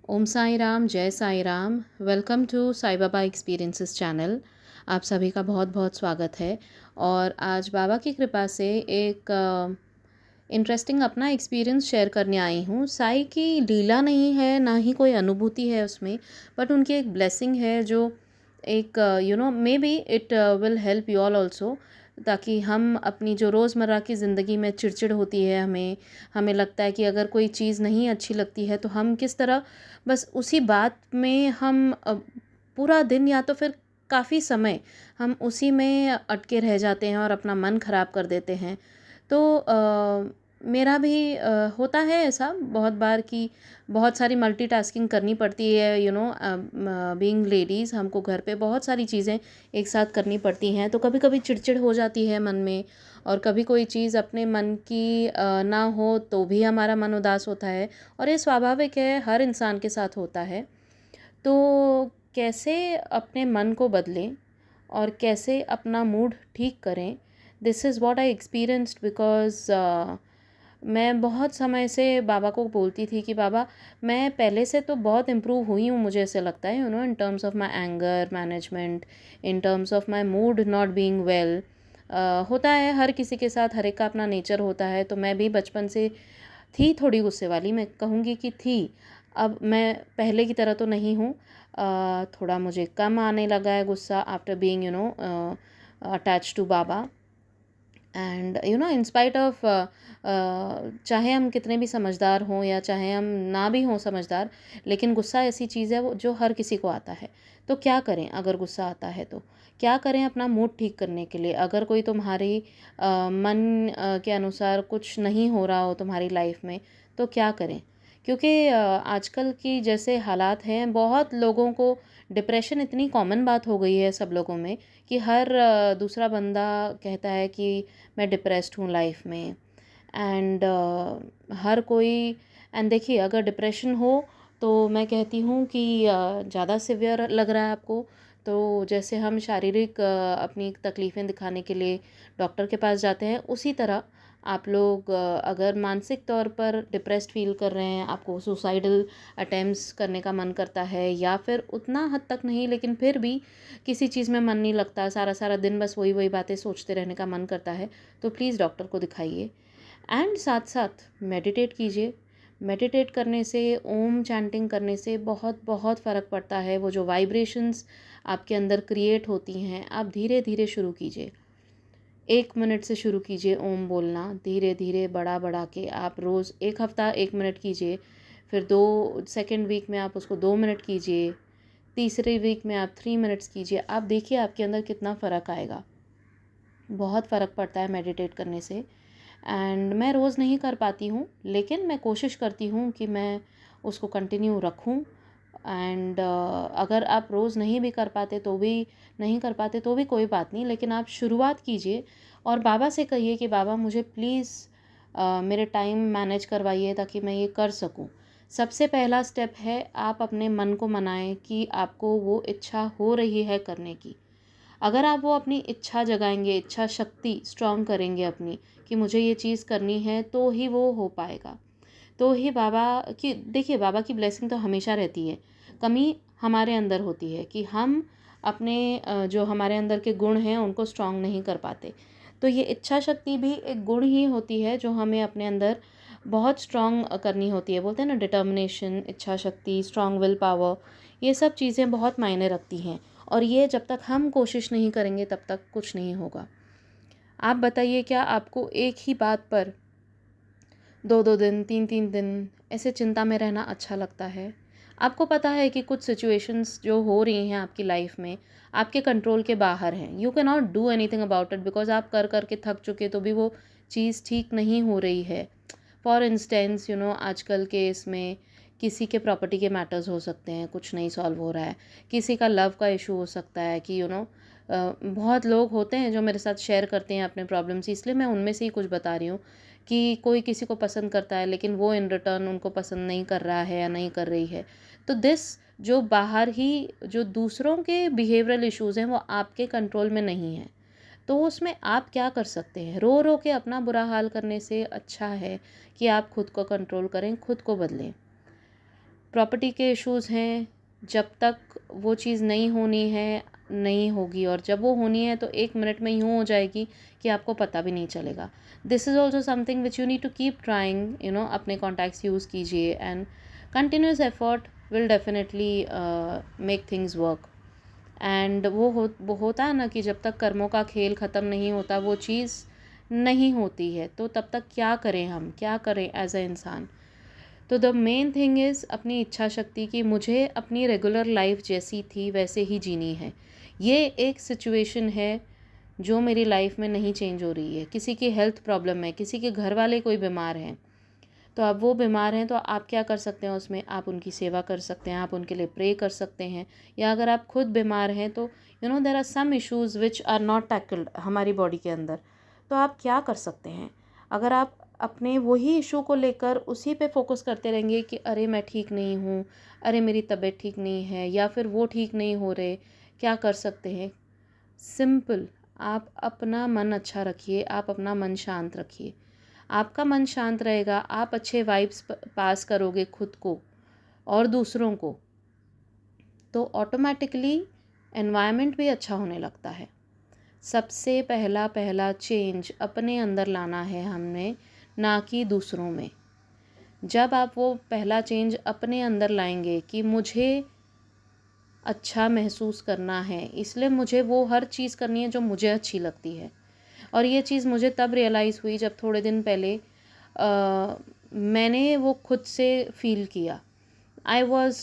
ओम साई राम, जय Sai Ram. Welcome to Sai Baba experiences channel. आप सभी का बहुत बहुत स्वागत है। और आज बाबा की कृपा से एक इंटरेस्टिंग अपना एक्सपीरियंस शेयर करने आई हूँ। साई की लीला नहीं है, ना ही कोई अनुभूति है उसमें, बट उनकी एक ब्लेसिंग है जो एक may be it will help you all also, ताकि हम अपनी जो रोज़मर्रा की ज़िंदगी में चिड़चिड़ होती है, हमें हमें लगता है कि अगर कोई चीज़ नहीं अच्छी लगती है तो हम किस तरह बस उसी बात में हम पूरा दिन या तो फिर काफ़ी समय हम उसी में अटके रह जाते हैं और अपना मन ख़राब कर देते हैं। तो मेरा भी होता है ऐसा बहुत बार कि बहुत सारी मल्टीटास्किंग करनी पड़ती है। बीइंग लेडीज़ हमको घर पे बहुत सारी चीज़ें एक साथ करनी पड़ती हैं, तो कभी कभी चिड़चिड़ हो जाती है मन में। और कभी कोई चीज़ अपने मन की ना हो तो भी हमारा मन उदास होता है, और ये स्वाभाविक है, हर इंसान के साथ होता है। तो कैसे अपने मन को बदलें और कैसे अपना मूड ठीक करें, this is what I experienced. Because मैं बहुत समय से बाबा को बोलती थी कि बाबा, मैं पहले से तो बहुत इम्प्रूव हुई हूँ, मुझे ऐसे लगता है, in terms of my anger management, in terms of my mood not being well. होता है, हर किसी के साथ हर एक का अपना नेचर होता है। तो मैं भी बचपन से थी थोड़ी गुस्से वाली, मैं कहूँगी कि थी। अब मैं पहले की तरह तो नहीं हूँ। थोड़ा मुझे कम आने लगा है गुस्सा after being attach to Baba. And in spite of चाहे हम कितने भी समझदार हों या चाहे हम ना भी हों समझदार, लेकिन गुस्सा ऐसी चीज़ है वो जो हर किसी को आता है। तो क्या करें अगर गुस्सा आता है तो क्या करें अपना मूड ठीक करने के लिए? अगर कोई तुम्हारी मन के अनुसार कुछ नहीं हो रहा हो तुम्हारी लाइफ में, तो क्या करें? क्योंकि आजकल की जैसे हालात हैं, बहुत लोगों को डिप्रेशन इतनी कॉमन बात हो गई है सब लोगों में, कि हर दूसरा बंदा कहता है कि मैं डिप्रेस्ड हूँ लाइफ में। एंड हर कोई, एंड देखिए, अगर डिप्रेशन हो तो मैं कहती हूँ कि ज़्यादा सिवियर लग रहा है आपको, तो जैसे हम शारीरिक अपनी तकलीफ़ें दिखाने के लिए डॉक्टर के पास जाते हैं, उसी तरह आप लोग अगर मानसिक तौर पर डिप्रेस्ड फील कर रहे हैं, आपको सुसाइडल अटेम्प्ट्स करने का मन करता है, या फिर उतना हद तक नहीं लेकिन फिर भी किसी चीज़ में मन नहीं लगता, सारा सारा दिन बस वही वही बातें सोचते रहने का मन करता है, तो प्लीज़ डॉक्टर को दिखाइए। एंड साथ साथ मेडिटेट कीजिए। मेडिटेट करने से, ओम चैंटिंग करने से बहुत बहुत फ़र्क पड़ता है। वो जो वाइब्रेशंस आपके अंदर क्रिएट होती हैं, आप धीरे धीरे शुरू कीजिए। 1 मिनट से शुरू कीजिए ओम बोलना, धीरे धीरे बढ़ा बढ़ा के आप रोज़ एक हफ़्ता 1 मिनट कीजिए, फिर दो सेकेंड वीक में आप उसको 2 मिनट कीजिए, तीसरे वीक में आप 3 मिनट्स कीजिए। आप देखिए आपके अंदर कितना फ़र्क आएगा। बहुत फ़र्क पड़ता है मेडिटेट करने से। एंड मैं रोज़ नहीं कर पाती हूँ, लेकिन मैं कोशिश करती हूँ कि मैं उसको कंटिन्यू रखूँ। एंड अगर आप रोज़ नहीं कर पाते तो भी कोई बात नहीं, लेकिन आप शुरुआत कीजिए और बाबा से कहिए कि बाबा, मुझे प्लीज़ मेरे टाइम मैनेज करवाइए ताकि मैं ये कर सकूँ। सबसे पहला स्टेप है, आप अपने मन को मनाएं कि आपको वो इच्छा हो रही है करने की। अगर आप वो अपनी इच्छा जगाएंगे, इच्छा शक्ति स्ट्रॉन्ग करेंगे अपनी, कि मुझे ये चीज़ करनी है, तो ही वो हो पाएगा। तो ही बाबा की, देखिए, बाबा की ब्लेसिंग तो हमेशा रहती है। कमी हमारे अंदर होती है कि हम अपने जो हमारे अंदर के गुण हैं उनको स्ट्रॉन्ग नहीं कर पाते। तो ये इच्छा शक्ति भी एक गुण ही होती है जो हमें अपने अंदर बहुत स्ट्रॉन्ग करनी होती है। बोलते हैं ना, डिटर्मिनेशन, इच्छा शक्ति, स्ट्रॉन्ग विल पावर, ये सब चीज़ें बहुत मायने रखती हैं। और ये जब तक हम कोशिश नहीं करेंगे तब तक कुछ नहीं होगा। आप बताइए, क्या आपको एक ही बात पर 2-2 दिन, 3-3 दिन ऐसे चिंता में रहना अच्छा लगता है? आपको पता है कि कुछ सिचुएशंस जो हो रही हैं आपकी लाइफ में, आपके कंट्रोल के बाहर हैं। You can not do anything about it, because आप कर कर के थक चुके तो भी वो चीज़ ठीक नहीं हो रही है। फॉर इंस्टेंस, आजकल के इसमें किसी के प्रॉपर्टी के मैटर्स हो सकते हैं, कुछ नहीं सॉल्व हो रहा है। किसी का लव का इशू हो सकता है कि बहुत लोग होते हैं जो मेरे साथ शेयर करते हैं अपने प्रॉब्लम्स, इसलिए मैं उनमें से ही कुछ बता रही हूँ कि कोई किसी को पसंद करता है लेकिन वो इन रिटर्न उनको पसंद नहीं कर रहा है या नहीं कर रही है। तो जो बाहर ही जो दूसरों के बिहेवियरल इश्यूज़ हैं वो आपके कंट्रोल में नहीं है। तो उसमें आप क्या कर सकते हैं? रो रो के अपना बुरा हाल करने से अच्छा है कि आप खुद को कंट्रोल करें, खुद को बदलें। प्रॉपर्टी के इश्यूज़ हैं, जब तक वो चीज़ नहीं होनी है, नहीं होगी, और जब वो होनी है तो 1 मिनट में यूँ हो जाएगी कि आपको पता भी नहीं चलेगा। This is also something which you need to keep trying, अपने कॉन्टैक्ट्स यूज़ कीजिए, and continuous effort will definitely make things work. एंड वो होता है ना कि जब तक कर्मों का खेल ख़त्म नहीं होता वो चीज़ नहीं होती है, तो तब तक क्या करें, हम क्या करें एज अ इंसान। तो द मेन थिंग इज़ अपनी इच्छा शक्ति की मुझे अपनी रेगुलर लाइफ जैसी थी वैसे ही जीनी है। ये एक सिचुएशन है जो मेरी लाइफ में नहीं चेंज हो रही है। किसी की हेल्थ प्रॉब्लम है, किसी के घर वाले कोई बीमार हैं, तो अब वो बीमार हैं तो आप क्या कर सकते हैं उसमें, आप उनकी सेवा कर सकते हैं, आप उनके लिए प्रे कर सकते हैं। या अगर आप खुद बीमार हैं तो there are some issues which are not tackled हमारी बॉडी के अंदर, तो आप क्या कर सकते हैं। अगर आप अपने वही इशू को लेकर उसी पे फोकस करते रहेंगे कि अरे मैं ठीक नहीं हूँ, अरे मेरी तबीयत ठीक नहीं है, या फिर वो ठीक नहीं हो रहे, क्या कर सकते हैं। सिंपल, आप अपना मन अच्छा रखिए, आप अपना मन शांत रखिए। आपका मन शांत रहेगा, आप अच्छे वाइब्स पास करोगे खुद को और दूसरों को, तो ऑटोमेटिकली एनवायरनमेंट भी अच्छा होने लगता है। सबसे पहला पहला चेंज अपने अंदर लाना है हमने, ना कि दूसरों में। जब आप वो पहला चेंज अपने अंदर लाएंगे कि मुझे अच्छा महसूस करना है, इसलिए मुझे वो हर चीज़ करनी है जो मुझे अच्छी लगती है। और ये चीज़ मुझे तब रियलाइज़ हुई जब थोड़े दिन पहले मैंने वो खुद से फ़ील किया। I was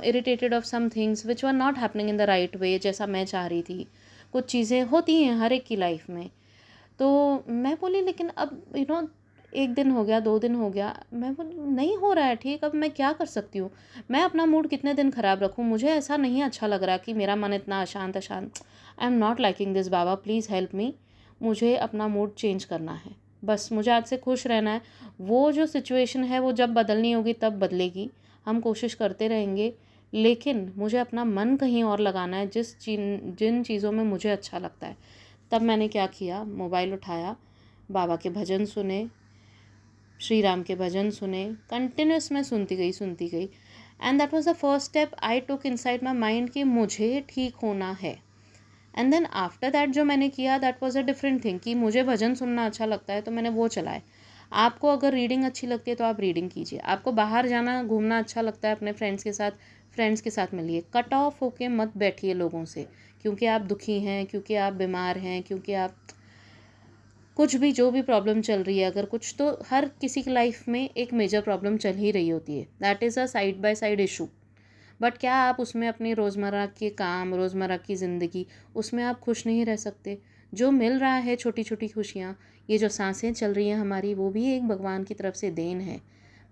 irritated of some things which were not happening in the right way, जैसा मैं चाह रही थी। कुछ चीज़ें होती हैं हर एक की लाइफ में। तो मैं बोली लेकिन अब 1 दिन हो गया, 2 दिन हो गया, मैं बोली नहीं हो रहा है ठीक, अब मैं क्या कर सकती हूँ। मैं अपना मूड कितने दिन ख़राब रखूँ, मुझे ऐसा नहीं अच्छा लग रहा कि मेरा मन इतना अशांत अशांत। I am not liking this Baba, please help me. मुझे अपना मूड चेंज करना है, बस मुझे आज से खुश रहना है। वो जो सिचुएशन है वो जब बदलनी होगी तब बदलेगी, हम कोशिश करते रहेंगे, लेकिन मुझे अपना मन कहीं और लगाना है, जिन चीज़ों में मुझे अच्छा लगता है। तब मैंने क्या किया, मोबाइल उठाया, बाबा के भजन सुने, श्री राम के भजन सुने, कंटिन्यूस मैं सुनती गई। And that was the first step I took inside my mind कि मुझे ठीक होना है। एंड देन आफ्टर दैट जो मैंने किया, that was a different thing कि मुझे भजन सुनना अच्छा लगता है तो मैंने वो चलाए। आपको अगर रीडिंग अच्छी लगती है तो आप रीडिंग कीजिए। आपको बाहर जाना घूमना अच्छा लगता है अपने फ्रेंड्स के साथ मिलिए। कट ऑफ होके मत बैठिए लोगों से, क्योंकि आप दुखी हैं, क्योंकि आप बीमार हैं, क्योंकि आप कुछ भी जो भी प्रॉब्लम चल रही है, अगर कुछ, तो हर किसी की लाइफ में एक मेजर प्रॉब्लम चल ही रही होती है। That is a side by side issue. But क्या आप उसमें अपनी रोज़मर्रा के काम, रोज़मर्रा की ज़िंदगी, उसमें आप खुश नहीं रह सकते। जो मिल रहा है छोटी छोटी खुशियाँ, ये जो सांसें चल रही हैं हमारी, वो भी एक भगवान की तरफ से देन है।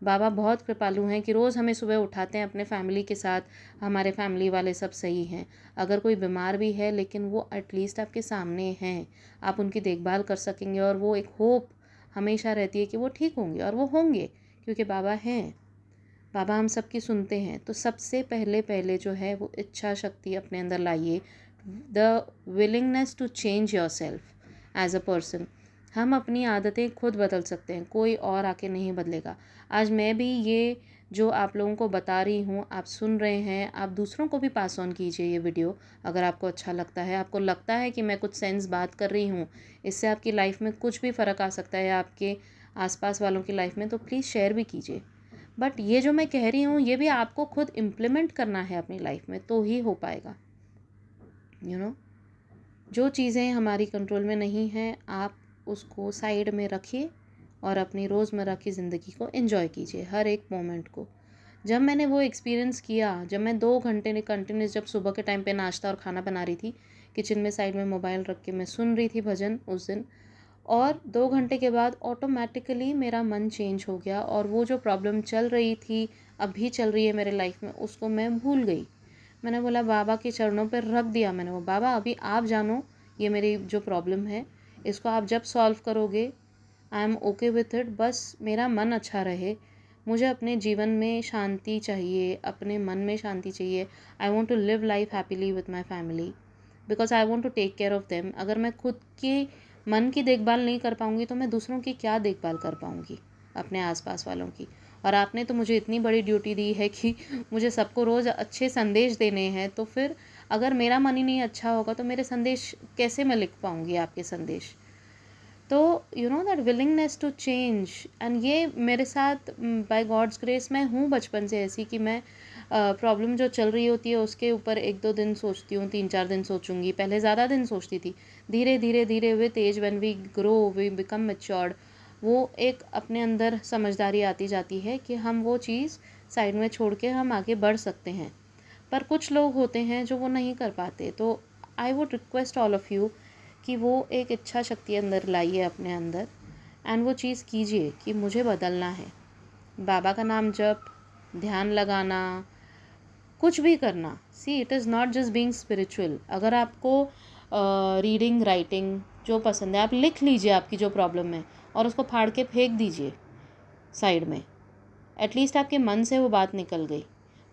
बाबा बहुत कृपालु हैं कि रोज़ हमें सुबह उठाते हैं अपने फैमिली के साथ, हमारे फैमिली वाले सब सही हैं। अगर कोई बीमार भी है लेकिन वो एटलीस्ट आपके सामने हैं, आप उनकी देखभाल कर सकेंगे, और वो एक होप हमेशा रहती है कि वो ठीक होंगे, और वो होंगे क्योंकि बाबा हैं। बाबा हम सबकी सुनते हैं। तो सबसे पहले पहले जो है वो इच्छा शक्ति अपने अंदर लाइए, the willingness to change yourself as a person. हम अपनी आदतें खुद बदल सकते हैं, कोई और आके नहीं बदलेगा। आज मैं भी ये जो आप लोगों को बता रही हूँ, आप सुन रहे हैं, आप दूसरों को भी पास ऑन कीजिए ये वीडियो। अगर आपको अच्छा लगता है, आपको लगता है कि मैं कुछ सेंस बात कर रही हूँ, इससे आपकी लाइफ में कुछ भी फ़र्क आ सकता है, आपके आसपास वालों की लाइफ में, तो प्लीज़ शेयर भी कीजिए। बट ये जो मैं कह रही हूँ ये भी आपको खुद इम्प्लीमेंट करना है अपनी लाइफ में, तो ही हो पाएगा। जो चीज़ें हमारी कंट्रोल में नहीं हैं, आप उसको साइड में रखिए और अपनी रोज़मर्रा की ज़िंदगी को एंजॉय कीजिए, हर एक मोमेंट को। जब मैंने वो एक्सपीरियंस किया, जब मैं 2 घंटे ने कंटिन्यूस, जब सुबह के टाइम पे नाश्ता और खाना बना रही थी, किचन में साइड में मोबाइल रख के मैं सुन रही थी भजन उस दिन, और 2 घंटे के बाद ऑटोमेटिकली मेरा मन चेंज हो गया, और वो जो प्रॉब्लम चल रही थी, अभी चल रही है मेरे लाइफ में, उसको मैं भूल गई। मैंने बोला बाबा के चरणों पर रख दिया मैंने, वो बाबा अभी आप जानो, ये मेरी जो प्रॉब्लम है इसको आप जब सॉल्व करोगे, I am okay with it. बस मेरा मन अच्छा रहे, मुझे अपने जीवन में शांति चाहिए, अपने मन में शांति चाहिए। I want to live life happily with my family, because I want to take care of them. अगर मैं खुद के मन की देखभाल नहीं कर पाऊँगी तो मैं दूसरों की क्या देखभाल कर पाऊँगी, अपने आसपास वालों की। और आपने तो मुझे इतनी बड़ी ड्यूटी दी है कि मुझे सबको रोज़ अच्छे संदेश देने हैं, तो फिर अगर मेरा मन ही नहीं अच्छा होगा तो मेरे संदेश कैसे मैं लिख पाऊँगी आपके संदेश। तो you know that willingness to change, and ये मेरे साथ बाय गॉड्स ग्रेस मैं हूँ बचपन से ऐसी कि मैं प्रॉब्लम जो चल रही होती है उसके ऊपर 1-2 दिन सोचती हूँ, 3-4 दिन सोचूंगी, पहले ज़्यादा दिन सोचती थी। धीरे धीरे धीरे with age when we grow we become matured, वो एक अपने अंदर समझदारी आती जाती है कि हम वो चीज़ साइड में छोड़ के हम आगे बढ़ सकते हैं। पर कुछ लोग होते हैं जो वो नहीं कर पाते, तो I would request all of you कि वो एक इच्छा शक्ति अंदर लाइए अपने अंदर, एंड वो चीज़ कीजिए कि मुझे बदलना है। बाबा का नाम जप, ध्यान लगाना, कुछ भी करना, see it is not just being spiritual. अगर आपको रीडिंग राइटिंग जो पसंद है, आप लिख लीजिए आपकी जो प्रॉब्लम है और उसको फाड़ के फेंक दीजिए साइड में। एटलीस्ट आपके मन से वो बात निकल गई।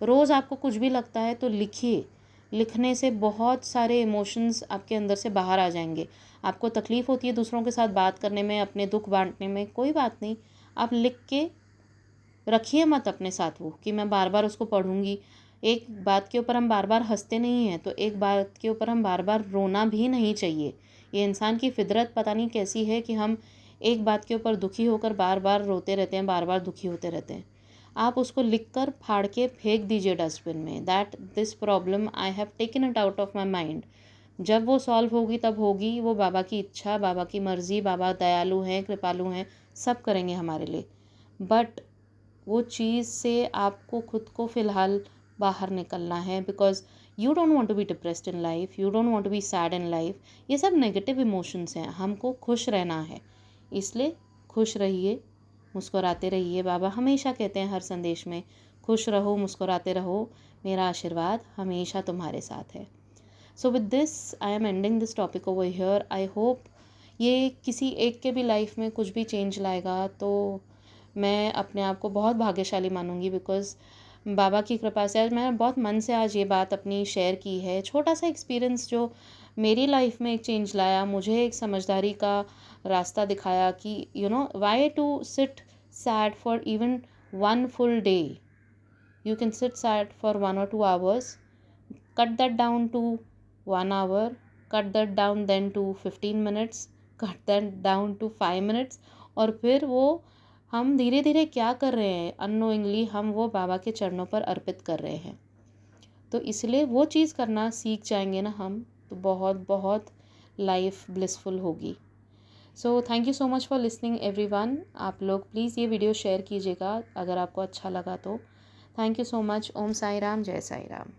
रोज़ आपको कुछ भी लगता है तो लिखिए। लिखने से बहुत सारे इमोशंस आपके अंदर से बाहर आ जाएंगे। आपको तकलीफ़ होती है दूसरों के साथ बात करने में, अपने दुख बांटने में, कोई बात नहीं, आप लिख के रखिए मत अपने साथ वो कि मैं बार बार उसको पढ़ूंगी। एक बात के ऊपर हम बार बार हंसते नहीं हैं, तो एक बात के ऊपर हम बार बार रोना भी नहीं चाहिए। ये इंसान की फितरत पता नहीं कैसी है कि हम एक बात के ऊपर दुखी होकर बार बार रोते रहते हैं, बार बार दुखी होते रहते हैं। आप उसको लिख कर फाड़ के फेंक दीजिए डस्टबिन में, that this problem I have taken it out of my mind. जब वो सॉल्व होगी तब होगी, वो बाबा की इच्छा, बाबा की मर्ज़ी, बाबा दयालु हैं, कृपालु हैं, सब करेंगे हमारे लिए। बट वो चीज़ से आपको खुद को फ़िलहाल बाहर निकलना है, because you don't want to be depressed in life, you don't want to be sad in life. ये सब नेगेटिव इमोशंस हैं, हमको खुश रहना है, इसलिए खुश रहिए, मुस्कुराते रहिए। बाबा हमेशा कहते हैं हर संदेश में, खुश रहो, मुस्कुराते रहो, मेरा आशीर्वाद हमेशा तुम्हारे साथ है। So with this I am ending this topic over here. I hope ये किसी एक के भी लाइफ में कुछ भी चेंज लाएगा, तो मैं अपने आप को बहुत भाग्यशाली मानूंगी, बिकॉज़ बाबा की कृपा से आज मैं बहुत मन से आज ये बात अपनी शेयर की है। छोटा सा एक्सपीरियंस जो मेरी लाइफ में एक चेंज लाया, मुझे एक समझदारी का रास्ता दिखाया कि you know why to sit sad for even one full day. You can sit sad for 1 or 2 hours, cut that down to 1 hour, cut that down then to 15 minutes, cut that down to 5 minutes, और फिर वो हम धीरे धीरे क्या कर रहे हैं, अननोइंगली हम वो बाबा के चरणों पर अर्पित कर रहे हैं। तो इसलिए वो चीज़ करना सीख जाएंगे ना हम, तो बहुत बहुत लाइफ ब्लिसफुल होगी। So thank you so much for listening everyone. आप लोग प्लीज़ ये वीडियो शेयर कीजिएगा अगर आपको अच्छा लगा तो। Thank you so much. Om Sai Ram, जय साई राम।